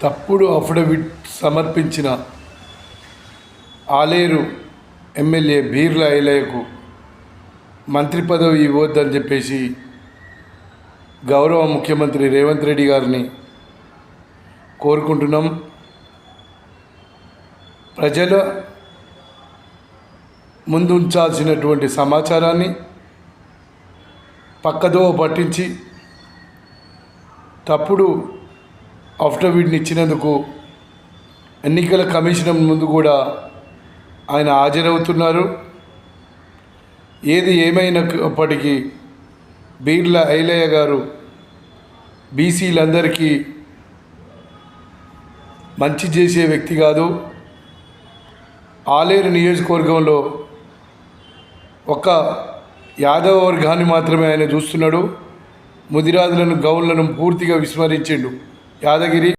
తప్పుడు అఫిడవిట్ సమర్పించిన ఆలేరు ఎమ్మెల్యే బీర్ల ఐలయ్యకు మంత్రి పదవి ఇవ్వద్దని చెప్పేసి గౌరవ ముఖ్యమంత్రి రేవంత్ రెడ్డి గారిని కోరుకుంటున్నాం. ప్రజల ముందుంచాల్సినటువంటి సమాచారాన్ని పక్కదోవ పట్టించి తప్పుడు అఫిడవిట్ని ఇచ్చినందుకు ఎన్నికల కమిషన్ ముందు కూడా ఆయన హాజరవుతున్నారు. ఏది ఏమైనప్పటికీ బీర్ల ఐలయ్య గారు బీసీలందరికీ మంచి చేసే వ్యక్తి కాదు. ఆలేరు నియోజకవర్గంలో ఒక యాదవ వర్గాన్ని మాత్రమే ఆయన చూస్తున్నాడు. ముదిరాజులను, గౌళ్ళను పూర్తిగా విస్మరించిండు. యాదగిరి